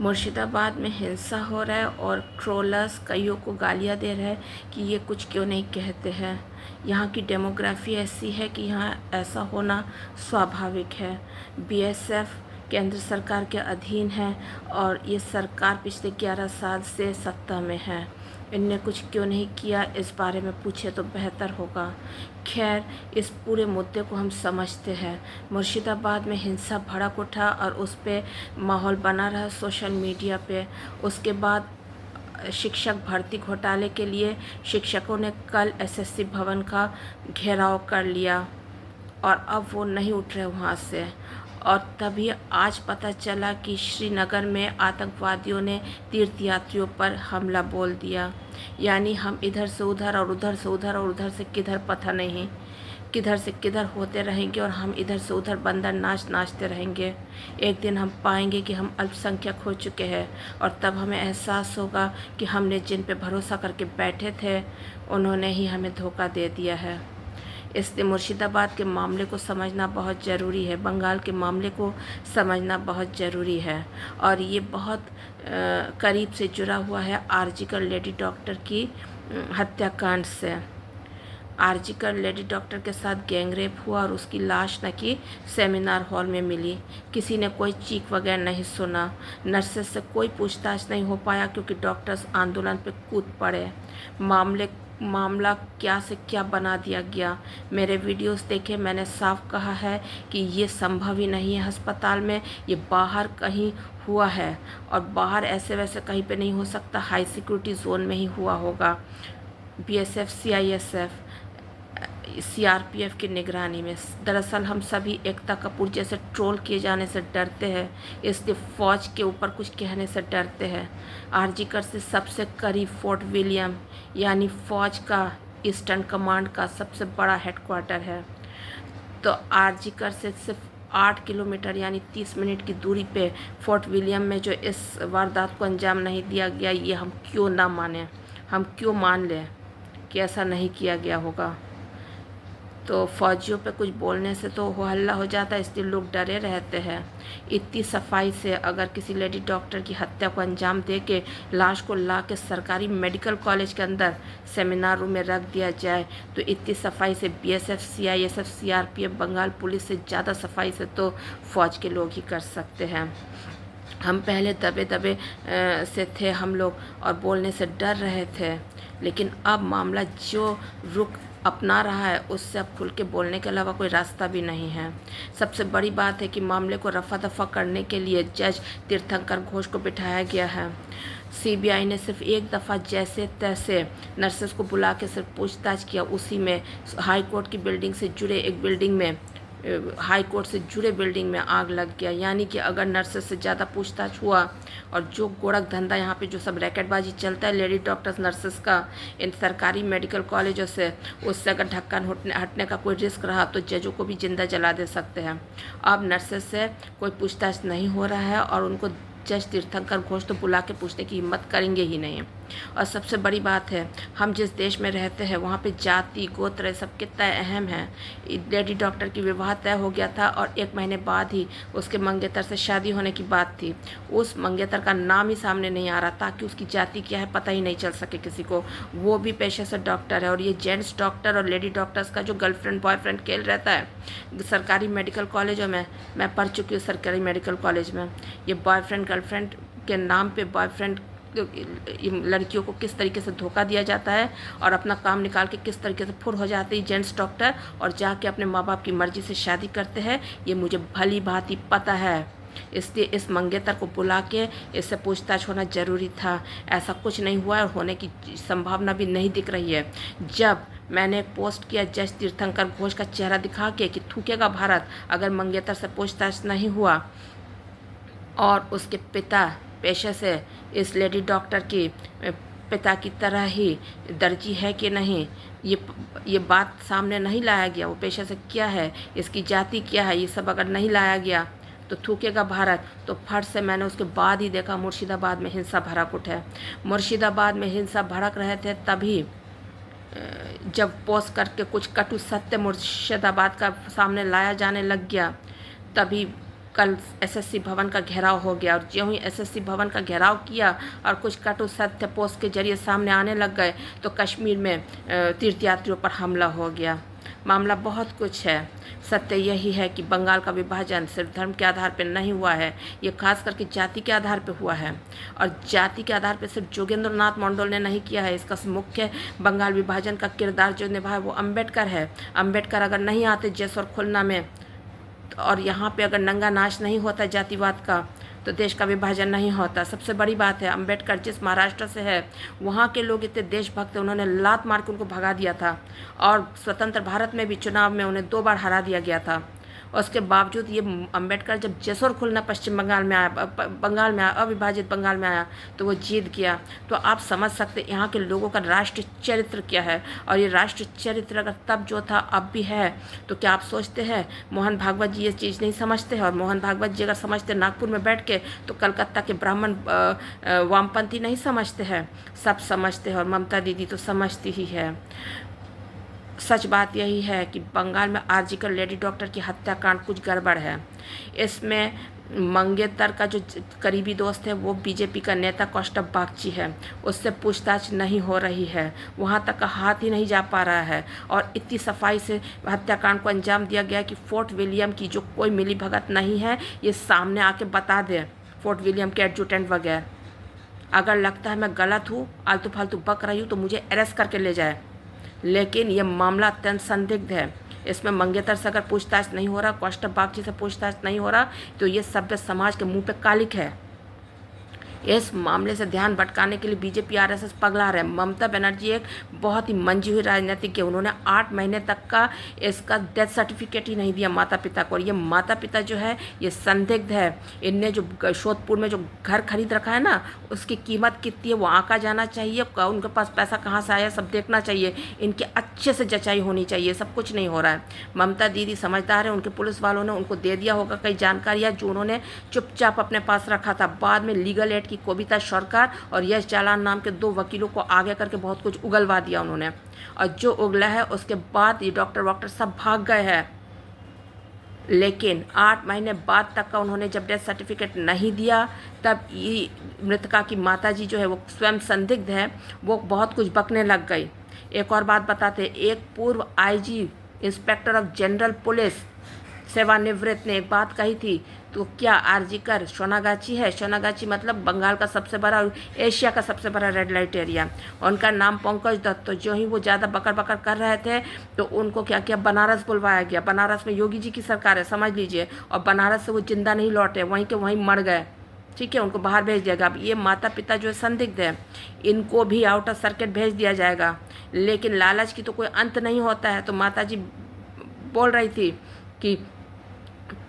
मुर्शिदाबाद में हिंसा हो रहा है और ट्रोलर्स कईयों को गालियां दे रहे हैं कि ये कुछ क्यों नहीं कहते हैं। यहाँ की डेमोग्राफी ऐसी है कि यहाँ ऐसा होना स्वाभाविक है। बीएसएफ केंद्र सरकार के अधीन है और ये सरकार पिछले 11 साल से सत्ता में है। इनने कुछ क्यों नहीं किया, इस बारे में पूछे तो बेहतर होगा। खैर, इस पूरे मुद्दे को हम समझते हैं। मुर्शिदाबाद में हिंसा भड़क उठा और उस पर माहौल बना रहा सोशल मीडिया पे। उसके बाद शिक्षक भर्ती घोटाले के लिए शिक्षकों ने कल एसएससी भवन का घेराव कर लिया और अब वो नहीं उठ रहे वहाँ से। और तभी आज पता चला कि श्रीनगर में आतंकवादियों ने तीर्थयात्रियों पर हमला बोल दिया। यानी हम इधर से उधर और उधर से उधर और उधर से किधर पता नहीं, किधर से किधर होते रहेंगे और हम इधर से उधर बंदर नाचते रहेंगे। एक दिन हम पाएंगे कि हम अल्पसंख्यक हो चुके हैं और तब हमें एहसास होगा कि हमने जिन पे भरोसा करके बैठे थे उन्होंने ही हमें धोखा दे दिया है। इसलिए मुर्शिदाबाद के मामले को समझना बहुत ज़रूरी है, बंगाल के मामले को समझना बहुत ज़रूरी है। और ये बहुत करीब से जुड़ा हुआ है आरजीकर लेडी डॉक्टर की हत्याकांड से। आरजीकर लेडी डॉक्टर के साथ गैंगरेप हुआ और उसकी लाश न कि सेमिनार हॉल में मिली। किसी ने कोई चीख वगैरह नहीं सुना। नर्सेस से कोई पूछताछ नहीं हो पाया क्योंकि डॉक्टर्स आंदोलन पे कूद पड़े। मामला क्या से क्या बना दिया गया। मेरे वीडियोस देखे, मैंने साफ कहा है कि ये संभव ही नहीं है अस्पताल में, ये बाहर कहीं हुआ है और बाहर ऐसे वैसे कहीं पे नहीं हो सकता, हाई सिक्योरिटी जोन में ही हुआ होगा। बीएसएफ, सीआईएसएफ, सीआरपीएफ की निगरानी में। दरअसल हम सभी एकता कपूर जैसे ट्रोल किए जाने से डरते हैं, इसलिए फ़ौज के ऊपर कुछ कहने से डरते हैं। आरजीकर से सबसे करीब फोर्ट विलियम यानी फ़ौज का ईस्टर्न कमांड का सबसे बड़ा हेडक्वार्टर है। तो आरजीकर से सिर्फ 8 किलोमीटर यानी 30 मिनट की दूरी पे फोर्ट विलियम में जो इस वारदात को अंजाम नहीं दिया गया, ये हम क्यों ना माने, हम क्यों मान लें कि ऐसा नहीं किया गया होगा। तो फौजियों पे कुछ बोलने से तो हो हल्ला हो जाता है, इसलिए लोग डरे रहते हैं। इतनी सफाई से अगर किसी लेडी डॉक्टर की हत्या को अंजाम दे के लाश को ला के सरकारी मेडिकल कॉलेज के अंदर सेमिनार रूम में रख दिया जाए तो इतनी सफाई से BSF, CISF, CRPF, Bengal police से ज़्यादा सफाई से तो फ़ौज के लोग ही कर सकते हैं। हम पहले दबे दबे से थे हम लोग और बोलने से डर रहे थे, लेकिन अब मामला जो रुख अपना रहा है उससे अब खुल के बोलने के अलावा कोई रास्ता भी नहीं है। सबसे बड़ी बात है कि मामले को रफा दफा करने के लिए जज तीर्थंकर घोष को बिठाया गया है। सीबीआई ने सिर्फ एक दफ़ा जैसे तैसे नर्सेस को बुला के सिर्फ पूछताछ किया, उसी में हाई कोर्ट की बिल्डिंग से जुड़े एक बिल्डिंग में हाई कोर्ट से जुड़े बिल्डिंग में आग लग गया। यानी कि अगर नर्सेस से ज़्यादा पूछताछ हुआ और जो गोरख धंधा यहाँ पे जो सब रैकेटबाजी चलता है लेडी डॉक्टर्स नर्सेस का इन सरकारी मेडिकल कॉलेजों से, उससे अगर ढक्कन हटने का कोई रिस्क रहा तो जजों को भी जिंदा जला दे सकते हैं। अब नर्सेस से कोई पूछताछ नहीं हो रहा है और उनको जज तीर्थंकर घोष तो बुला के पूछने की हिम्मत करेंगे ही नहीं। और सबसे बड़ी बात है, हम जिस देश में रहते हैं वहाँ पे जाति गोत्र सब कितना अहम है। लेडी डॉक्टर की विवाह तय हो गया था और 1 महीने बाद ही उसके मंगेतर से शादी होने की बात थी। उस मंगेतर का नाम ही सामने नहीं आ रहा ताकि उसकी जाति क्या है पता ही नहीं चल सके किसी को। वो भी पेशे से डॉक्टर है और ये जेंट्स डॉक्टर और लेडी डॉक्टर्स का जो गर्लफ्रेंड बॉयफ्रेंड खेल रहता है सरकारी मेडिकल कॉलेजों में, मैं पढ़ चुकी हूँ सरकारी मेडिकल कॉलेज में, ये बॉयफ्रेंड गर्लफ्रेंड के नाम पे बॉयफ्रेंड लड़कियों को किस तरीके से धोखा दिया जाता है और अपना काम निकाल के किस तरीके से फुर हो जाते हैं जेंट्स डॉक्टर और जाके अपने माँ बाप की मर्जी से शादी करते हैं, ये मुझे भली भांति पता है। इसलिए इस मंगेतर को बुला के इससे पूछताछ होना ज़रूरी था। ऐसा कुछ नहीं हुआ और होने की संभावना भी नहीं दिख रही है। जब मैंने पोस्ट किया जज तीर्थंकर घोष का चेहरा दिखा के कि थूकेगा भारत अगर मंगेतर से पूछताछ नहीं हुआ, और उसके पिता पेशे से इस लेडी डॉक्टर की पिता की तरह ही दर्जी है कि नहीं, ये बात सामने नहीं लाया गया, वो पेशे से क्या है, इसकी जाति क्या है, ये सब अगर नहीं लाया गया तो थूकेगा भारत। तो फट से मैंने उसके बाद ही देखा मुर्शिदाबाद में हिंसा भड़क उठे। मुर्शिदाबाद में हिंसा भड़क रहे थे तभी जब पोस्ट करके कुछ कटु सत्य मुर्शिदाबाद का सामने लाया जाने लग गया, तभी कल एसएससी भवन का घेराव हो गया, और ज्यों ही एसएससी भवन का घेराव किया और कुछ कटु सत्य पोस्ट के जरिए सामने आने लग गए तो कश्मीर में तीर्थयात्रियों पर हमला हो गया। मामला बहुत कुछ है। सत्य यही है कि बंगाल का विभाजन सिर्फ धर्म के आधार पर नहीं हुआ है, ये खास करके जाति के आधार पर हुआ है। और जाति के आधार पर सिर्फ जोगेंद्र नाथ मंडल ने नहीं किया है। इसका मुख्य बंगाल विभाजन का किरदार जो निभाया वो अम्बेडकर है। अम्बेडकर अगर नहीं आते जसोर खुलना में, और यहाँ पे अगर नंगा नाच नहीं होता जातिवाद का, तो देश का विभाजन नहीं होता। सबसे बड़ी बात है, अम्बेडकर जिस महाराष्ट्र से है वहाँ के लोग इतने देशभक्त हैं, उन्होंने लात मार के उनको भगा दिया था, और स्वतंत्र भारत में भी चुनाव में उन्हें 2 बार हरा दिया गया था। उसके बावजूद ये अम्बेडकर जब जसोर खुलना पश्चिम बंगाल में आया, अविभाजित बंगाल में आया, तो वो जीत गया। तो आप समझ सकते यहाँ के लोगों का राष्ट्र चरित्र क्या है, और ये राष्ट्र चरित्र अगर तब जो था अब भी है, तो क्या आप सोचते हैं मोहन भागवत जी ये चीज़ नहीं समझते हैं? और मोहन भागवत जी अगर समझते नागपुर में बैठ के, तो कलकत्ता के ब्राह्मण वामपंथी नहीं समझते हैं, सब समझते हैं, और ममता दीदी तो समझती ही है। सच बात यही है कि बंगाल में आर्जिकल लेडी डॉक्टर की हत्याकांड कुछ गड़बड़ है। इसमें मंगेतर का जो करीबी दोस्त है वो बीजेपी का नेता कौस्तुभ बागची है, उससे पूछताछ नहीं हो रही है, वहाँ तक का हाथ ही नहीं जा पा रहा है। और इतनी सफाई से हत्याकांड को अंजाम दिया गया कि फोर्ट विलियम की जो कोई मिली भगत नहीं है ये सामने आके बता दें, फोर्ट विलियम के एडजुटेंट वगैरह। अगर लगता है मैं गलत हूँ, आलतू फालतू बक रही हूँ, तो मुझे अरेस्ट करके ले जाए। लेकिन ये मामला अत्यंत संदिग्ध है। इसमें मंगेतर से अगर पूछताछ नहीं हो रहा, कौस्तुभ बागची से पूछताछ नहीं हो रहा, तो ये सभ्य समाज के मुंह पे कालिक है। इस मामले से ध्यान भटकाने के लिए बीजेपी आरएसएस पगला रहे हैं। ममता बनर्जी एक बहुत ही मंजी हुई राजनीतिक है। उन्होंने 8 महीने तक का इसका डेथ सर्टिफिकेट ही नहीं दिया माता पिता को। और ये माता पिता जो है ये संदिग्ध है। इनने जो शोधपुर में जो घर खरीद रखा है ना, उसकी कीमत कितनी है वो आंका जाना चाहिए, उनके पास पैसा कहाँ से आया सब देखना चाहिए, इनकी अच्छे से जचाई होनी चाहिए। सब कुछ नहीं हो रहा है। ममता दीदी समझदार है, उनके पुलिस वालों ने उनको दे दिया होगा कई जानकारियाँ जो उन्होंने चुपचाप अपने पास रखा था। बाद में लीगल एड की कविता सरकार और यश जालान नाम के 2 वकीलों को आगे करके बहुत कुछ उगलवा दिया उन्होंने, और जो उगला है उसके बाद ये डॉक्टर सब भाग गए हैं। लेकिन 8 महीने बाद तक का उन्होंने जब डेथ सर्टिफिकेट नहीं दिया, तब ये मृतका की माताजी जो है वो स्वयं संदिग्ध है, वो बहुत कुछ बकने लग गई। एक और बात बताते, एक पूर्व IG inspector of general police सेवानिवृत्त ने एक बात कही थी, तो क्या आरजीकर सोनागाची है? सोनागाची मतलब बंगाल का सबसे बड़ा और एशिया का सबसे बड़ा रेड लाइट एरिया। उनका नाम पंकज दत्त। तो जो ही वो ज़्यादा बकर बकर कर रहे थे तो उनको क्या किया, बनारस बुलवाया गया। बनारस में योगी जी की सरकार है, समझ लीजिए, और बनारस से वो जिंदा नहीं लौटे, वहीं के वहीं मर गए। ठीक है, उनको बाहर भेज दिया गया। अब ये माता पिता जो है संदिग्ध है, इनको भी आउट ऑफ सर्किट भेज दिया जाएगा। लेकिन लालच की तो कोई अंत नहीं होता है। तो माता जी बोल रही थी कि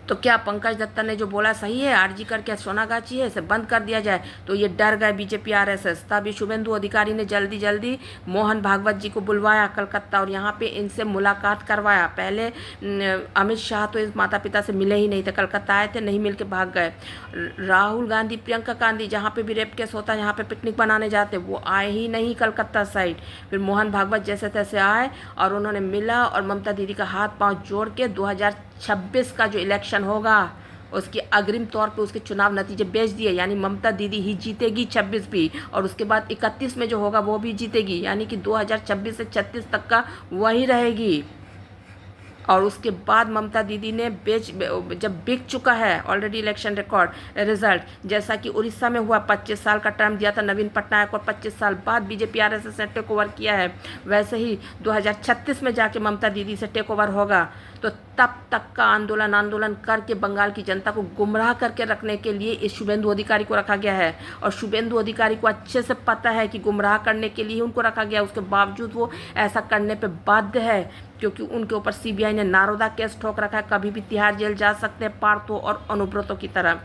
तो क्या पंकज दत्ता ने जो बोला सही है, आरजी कर क्या सोनागाची है, इसे बंद कर दिया जाए? तो ये डर गए बीजेपी आरएसएस। तभी शुभेंदु अधिकारी ने जल्दी मोहन भागवत जी को बुलवाया कलकत्ता और यहाँ पे इनसे मुलाकात करवाया। पहले अमित शाह तो इस माता पिता से मिले ही नहीं थे, कलकत्ता आए थे, नहीं मिल के भाग गए। राहुल गांधी, प्रियंका गांधी, जहाँ पे भी रेप केस होता है, यहाँ पे पिकनिक बनाने जाते, वो आए ही नहीं कलकत्ता साइड। फिर मोहन भागवत जैसे तैसे आए और उन्होंने मिला और ममता दीदी का हाथ पाँव जोड़ के 2026 का जो इलेक्शन होगा उसकी अग्रिम तौर पे उसके चुनाव नतीजे बेच दिए। यानी ममता दीदी ही जीतेगी 26 भी, और उसके बाद 31 में जो होगा वो भी जीतेगी। यानी कि 2026 से 36 तक का वही रहेगी। और उसके बाद ममता दीदी ने जब बिक चुका है ऑलरेडी इलेक्शन रिकॉर्ड रिजल्ट, जैसा कि उड़ीसा में हुआ, 25 साल का टर्म दिया था नवीन पटनायक और 25 साल बाद बीजेपी आरएसएस ने टेक ओवर किया है, वैसे ही 2036 में जाके ममता दीदी से टेक ओवर होगा। तो तब तक का आंदोलन करके बंगाल की जनता को गुमराह करके रखने के लिए इस शुभेंदु अधिकारी को रखा गया है। और शुभेंदु अधिकारी को अच्छे से पता है कि गुमराह करने के लिए उनको रखा गया, उसके बावजूद वो ऐसा करने पे बाध्य है, क्योंकि उनके ऊपर सीबीआई ने नारोदा केस ठोक रखा है। कभी भी तिहाड़ जेल जा सकते हैं पार्थो और अनुब्रतों की तरह।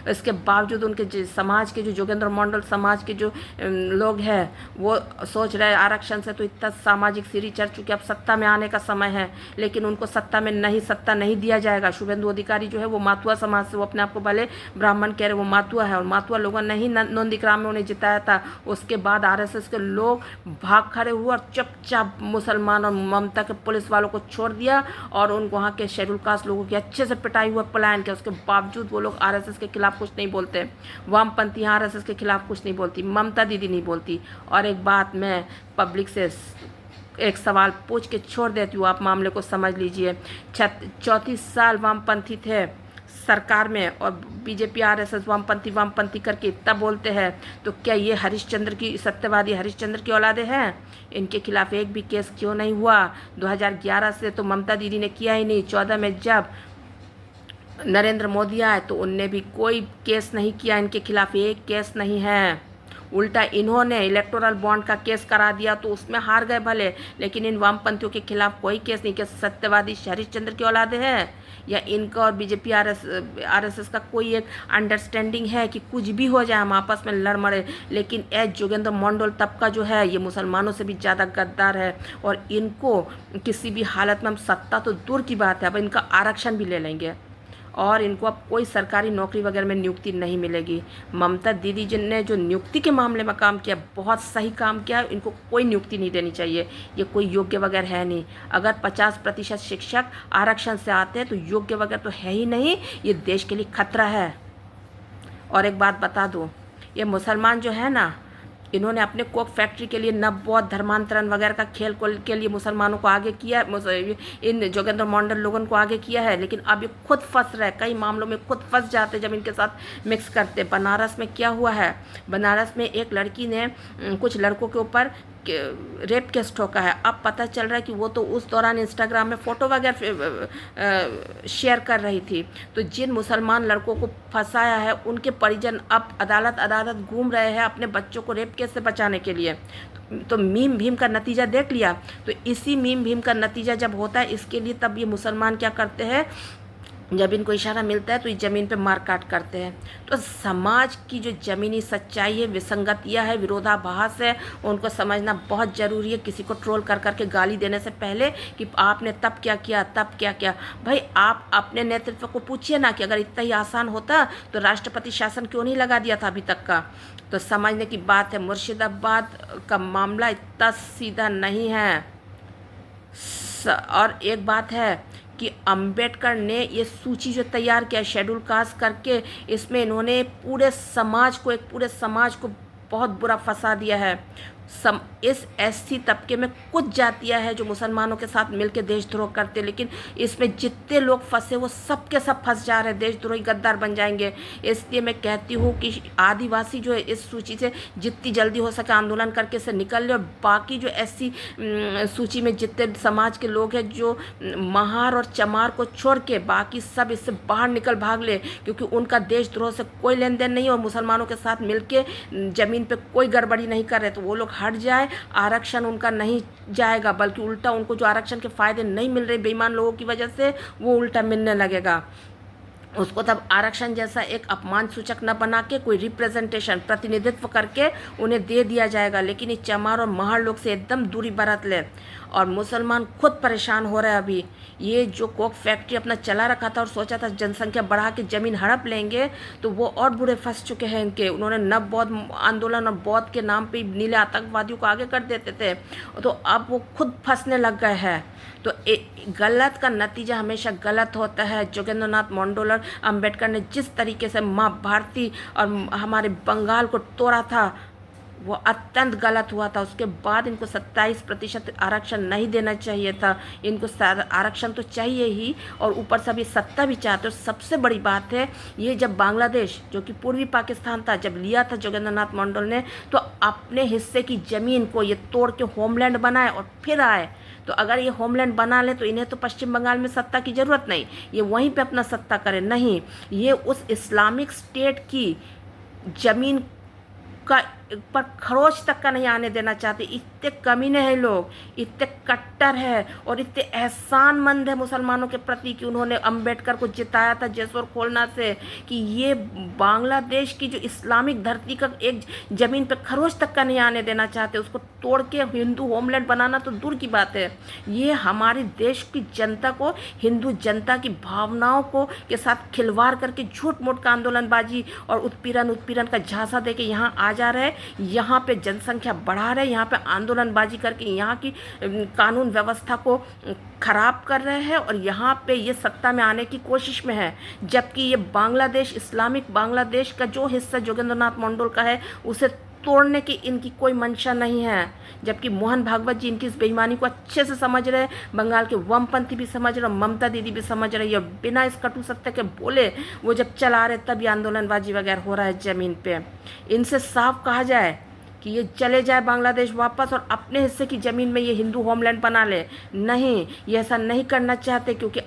इसके बावजूद उनके समाज के जो जोगेंद्र मंडल समाज के जो लोग हैं वो सोच रहे हैं आरक्षण से तो इतना सामाजिक सीढ़ी चढ़ चुकी, अब सत्ता में आने का समय है, लेकिन उनको सत्ता नहीं दिया जाएगा। शुभेंदु अधिकारी जो है वो मातुआ समाज से, वो अपने आप को भले ब्राह्मण कह रहे, वो मातुआ है, और मातुआ लोगों ने ही नंदीग्राम में उन्हें जिताया था। उसके बाद आरएसएस के लोग भाग खड़े हुए और चुपचाप मुसलमान और ममता के पुलिस वालों को छोड़ दिया और उन वहाँ के शेड्यूल कास्ट लोगों की अच्छे से पिटाई हुआ पलायन किया। उसके बावजूद वो लोग आरएसएस के खिलाफ कुछ नहीं बोलते, वामपंथी आरएसएस के खिलाफ कुछ नहीं बोलती, ममता दीदी नहीं बोलती। और एक बात मैं पब्लिक से एक सवाल पूछ के छोड़ देती हूँ, आप मामले को समझ लीजिए। 34 साल वामपंथी थे सरकार में और बीजेपी आरएसएस वामपंथी करके इतना बोलते हैं, तो क्या ये हरिश्चंद्र की, सत्यवादी हरिश्चंद्र की औलादे हैं? इनके खिलाफ एक भी केस क्यों नहीं हुआ? 2011 से तो ममता दीदी ने किया ही नहीं, 14 में जब नरेंद्र मोदी आए तो उनने भी कोई केस नहीं किया, इनके खिलाफ एक केस नहीं है। उल्टा इन्होंने इलेक्टोरल बॉन्ड का केस करा दिया तो उसमें हार गए भले, लेकिन इन वामपंथियों के खिलाफ कोई केस नहीं। क्या सत्यवादी हरिश्चंद्र की औलादे हैं? या इनका और बीजेपी आरएसएस का कोई एक अंडरस्टैंडिंग है कि कुछ भी हो जाए हम आपस में लड़ मरे? लेकिन एच जोगेंद्र मंडल तबका जो है ये मुसलमानों से भी ज़्यादा गद्दार है, और इनको किसी भी हालत में हम सत्ता तो दूर की बात है, अब इनका आरक्षण भी ले लेंगे और इनको अब कोई सरकारी नौकरी वगैरह में नियुक्ति नहीं मिलेगी। ममता दीदी जिनने जो नियुक्ति के मामले में काम किया, बहुत सही काम किया, इनको कोई नियुक्ति नहीं देनी चाहिए, ये कोई योग्य वगैरह है नहीं। अगर 50% शिक्षक आरक्षण से आते हैं तो योग्य वगैरह तो है ही नहीं, ये देश के लिए खतरा है। और एक बात बता दूँ, ये मुसलमान जो है ना, इन्होंने अपने कोक फैक्ट्री के लिए नव बौद्ध धर्मांतरण वगैरह का खेल के लिए मुसलमानों को आगे किया, इन जोगेंद्र मंडल लोगों को आगे किया है, लेकिन अब ये खुद फंस रहे, कई मामलों में खुद फंस जाते जब इनके साथ मिक्स करते। बनारस में क्या हुआ है, बनारस में एक लड़की ने कुछ लड़कों के ऊपर रेप केस ठोका है। अब पता चल रहा है कि वो तो उस दौरान इंस्टाग्राम में फ़ोटो वगैरह शेयर कर रही थी। तो जिन मुसलमान लड़कों को फंसाया है उनके परिजन अब अदालत घूम रहे हैं अपने बच्चों को रेप केस से बचाने के लिए। तो मीम भीम का नतीजा देख लिया। तो इसी मीम भीम का नतीजा जब होता है, इसके लिए तब ये मुसलमान क्या करते हैं, जब इनको इशारा मिलता है तो इस ज़मीन पे मार काट करते हैं। तो समाज की जो ज़मीनी सच्चाई है, विसंगतियाँ है, विरोधाभास है, उनको समझना बहुत ज़रूरी है। किसी को ट्रोल कर करके गाली देने से पहले कि आपने तब क्या किया, तब क्या किया, भाई आप अपने नेतृत्व को पूछिए ना कि अगर इतना ही आसान होता तो राष्ट्रपति शासन क्यों नहीं लगा दिया था अभी तक का। तो समझने की बात है, मुर्शिदाबाद का मामला इतना सीधा नहीं है। और एक बात है कि अंबेडकर ने ये सूची जो तैयार किया शेड्यूल कास्ट करके, इसमें इन्होंने पूरे समाज को बहुत बुरा फंसा दिया है। इस एससी तबके में कुछ जातियां हैं जो मुसलमानों के साथ मिलकर देशद्रोह करते, लेकिन इसमें जितने लोग फंसे वो सब के सब फंस जा रहे हैं, देशद्रोही गद्दार बन जाएंगे। इसलिए मैं कहती हूँ कि आदिवासी जो है इस सूची से जितनी जल्दी हो सके आंदोलन करके से निकल ले, और बाकी जो एससी सूची में जितने समाज के लोग हैं जो महार और चमार को छोड़ के बाकी सब इससे बाहर निकल भाग ले, क्योंकि उनका देशद्रोह से कोई लेन देन नहीं है और मुसलमानों के साथ मिलके ज़मीन पे कोई गड़बड़ी नहीं कर रहे। तो वो लोग हट जाए, आरक्षण उनका नहीं जाएगा, बल्कि उल्टा उनको जो आरक्षण के फ़ायदे नहीं मिल रहे बेईमान लोगों की वजह से, वो उल्टा मिलने लगेगा। उसको तब आरक्षण जैसा एक अपमान सूचक न बना के कोई रिप्रेजेंटेशन, प्रतिनिधित्व करके उन्हें दे दिया जाएगा। लेकिन ये चमार और महार लोग से एकदम दूरी बरत ले। और मुसलमान खुद परेशान हो रहे हैं अभी। ये जो कोक फैक्ट्री अपना चला रखा था और सोचा था जनसंख्या बढ़ा के ज़मीन हड़प लेंगे, तो वो और बुरे फंस चुके हैं इनके। उन्होंने नव बौद्ध आंदोलन और बौद्ध के नाम पे नीले आतंकवादियों को आगे कर देते थे, तो अब वो खुद फंसने लग गए हैं। तो गलत का नतीजा हमेशा गलत होता है। जोगेंद्र नाथ मंडल और अम्बेडकर ने जिस तरीके से माँ भारती और हमारे बंगाल को तोड़ा था, वो अत्यंत गलत हुआ था। उसके बाद इनको 27% आरक्षण नहीं देना चाहिए था। इनको आरक्षण तो चाहिए ही, और ऊपर से भी सत्ता भी चाहते। और सबसे बड़ी बात है, ये जब बांग्लादेश जो कि पूर्वी पाकिस्तान था, जब लिया था जोगेंद्र नाथ मंडल ने, तो अपने हिस्से की ज़मीन को ये तोड़ के होमलैंड बनाए और फिर आए। तो अगर ये होमलैंड बना ले तो इन्हें तो पश्चिम बंगाल में सत्ता की ज़रूरत नहीं, ये वहीं पे अपना सत्ता करें। नहीं, ये उस इस्लामिक स्टेट की ज़मीन का पर खरोच तक का नहीं आने देना चाहते। इतने कमीने हैं लोग, इतने कट्टर है और इतने एहसानमंद है मुसलमानों के प्रति कि उन्होंने अंबेडकर को जिताया था जैसोर खोलना से, कि ये बांग्लादेश की जो इस्लामिक धरती का एक ज़मीन पे खरोच तक का नहीं आने देना चाहते। उसको तोड़ के हिंदू होमलैंड बनाना तो दूर की बात है, ये हमारे देश की जनता को, हिंदू जनता की भावनाओं को के साथ खिलवाड़ करके झूठ मूठ का आंदोलनबाजी और उत्पीड़न का झांसा दे के यहाँ आ जा रहे हैं, यहाँ पे जनसंख्या बढ़ा रहे हैं, यहाँ पे आंदोलनबाजी करके यहाँ की कानून व्यवस्था को खराब कर रहे हैं और यहाँ पे ये सत्ता में आने की कोशिश में है। जबकि ये बांग्लादेश, इस्लामिक बांग्लादेश का जो हिस्सा जोगेंद्रनाथ मंडल का है, उसे तोड़ने की इनकी कोई मंशा नहीं है। जबकि मोहन भागवत जी इनकी इस बेईमानी को अच्छे से समझ रहे हैं, बंगाल के वामपंथी भी समझ रहे, ममता दीदी भी समझ रही है। बिना इस कटु सत्य के बोले वो जब चला रहे तब ये आंदोलनबाजी वगैरह हो रहा है ज़मीन पे। इनसे साफ कहा जाए कि ये चले जाए बांग्लादेश वापस और अपने हिस्से की ज़मीन में ये हिंदू होमलैंड बना ले। नहीं, ये ऐसा नहीं करना चाहते, क्योंकि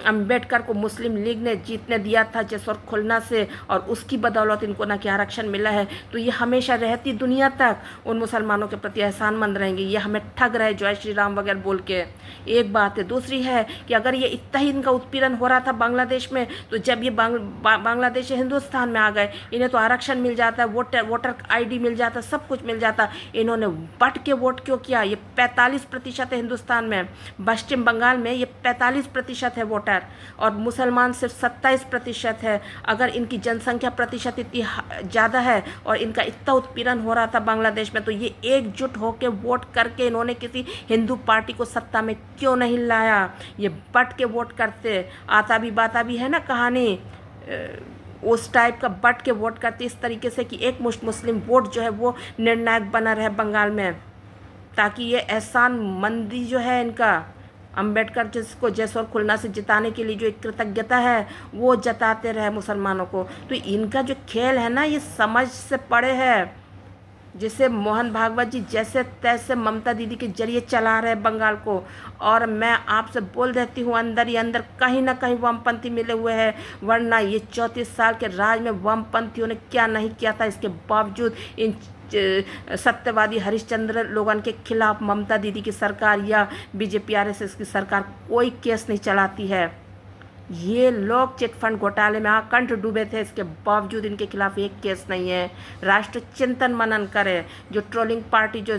अंबेडकर को मुस्लिम लीग ने जीतने दिया था जैसोर खुलना से, और उसकी बदौलत इनको ना कि आरक्षण मिला है। तो ये हमेशा रहती दुनिया तक उन मुसलमानों के प्रति एहसानमंद रहेंगे। ये हमें ठग रहे जय श्री राम वगैरह बोल के। एक बात है। दूसरी है कि अगर ये इतना ही इनका उत्पीड़न हो रहा था बांग्लादेश में, तो जब ये बांग्लादेश हिंदुस्तान में आ गए, इन्हें तो आरक्षण मिल जाता है, वोटर आईडी मिल जाता, सब कुछ मिल जाता। इन्होंने बट के वोट क्यों किया? ये 45% है हिंदुस्तान में, पश्चिम बंगाल में ये 45% है वोटर, और मुसलमान सिर्फ 27% है। अगर इनकी जनसंख्या प्रतिशत इतनी ज़्यादा है और इनका इतना उत्पीड़न हो रहा था बांग्लादेश में, तो ये एकजुट होकर वोट करके इन्होंने किसी हिंदू पार्टी को सत्ता में क्यों नहीं लाया? ये बट के वोट करते। आता भी बाता भी है ना कहानी, उस टाइप का बट के वोट करते इस तरीके से कि एक मुस्लिम वोट जो है वो निर्णायक बना रहे बंगाल में, ताकि ये एहसान मंदी जो है इनका, अंबेडकर जिसको जैसोर खुलना से जिताने के लिए जो एक कृतज्ञता है वो जताते रहे मुसलमानों को। तो इनका जो खेल है ना, ये समझ से परे है, जिसे मोहन भागवत जी जैसे तैसे ममता दीदी के जरिए चला रहे बंगाल को। और मैं आपसे बोल देती हूँ, अंदर ही अंदर कहीं ना कहीं वामपंथी मिले हुए हैं, वरना ये 34 साल के राज में वामपंथियों ने क्या नहीं किया था। इसके बावजूद इन सत्यवादी हरिश्चंद्र लोगन के खिलाफ ममता दीदी की सरकार या बीजेपी आरएसएस की सरकार कोई केस नहीं चलाती है। ये लोग चिटफंड घोटाले में कंठ डूबे थे, इसके बावजूद इनके खिलाफ एक केस नहीं है। राष्ट्र चिंतन मनन करे। जो ट्रोलिंग पार्टी जो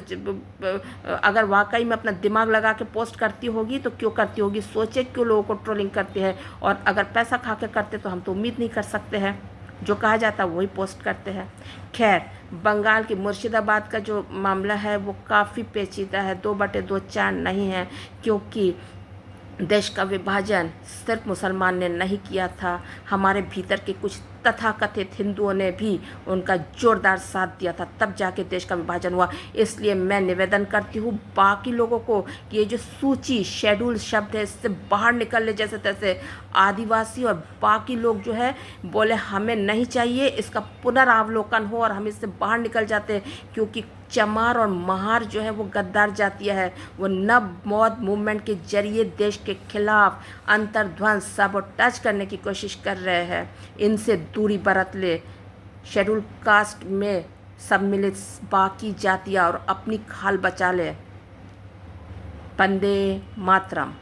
अगर वाकई में अपना दिमाग लगा के पोस्ट करती होगी तो क्यों करती होगी, सोचे क्यों लोगों को ट्रोलिंग करती है। और अगर पैसा खा के करते तो हम तो उम्मीद नहीं कर सकते हैं, जो कहा जाता है वही पोस्ट करते हैं। खैर, बंगाल की मुर्शिदाबाद का जो मामला है वो काफ़ी पेचीदा है, 2/2 4 नहीं है, क्योंकि देश का विभाजन सिर्फ मुसलमान ने नहीं किया था, हमारे भीतर के कुछ तथाकथित हिंदुओं ने भी उनका जोरदार साथ दिया था, तब जाके देश का विभाजन हुआ। इसलिए मैं निवेदन करती हूँ बाकी लोगों को कि ये जो सूची शेड्यूल शब्द है इससे बाहर निकल ले जैसे तैसे। आदिवासी और बाकी लोग जो है बोले हमें नहीं चाहिए, इसका पुनरावलोकन हो और हम इससे बाहर निकल जाते हैं, क्योंकि चमार और महार जो है वो गद्दार जातियाँ है, वो नव मौत मूवमेंट के जरिए देश के खिलाफ अंतर्ध्वंस सबोटाज करने की कोशिश कर रहे हैं। इनसे दूरी बरत ले। शेड्यूल कास्ट में सम्मिलित बाकी जातियाँ और अपनी खाल बचा ले। वंदे मातरम।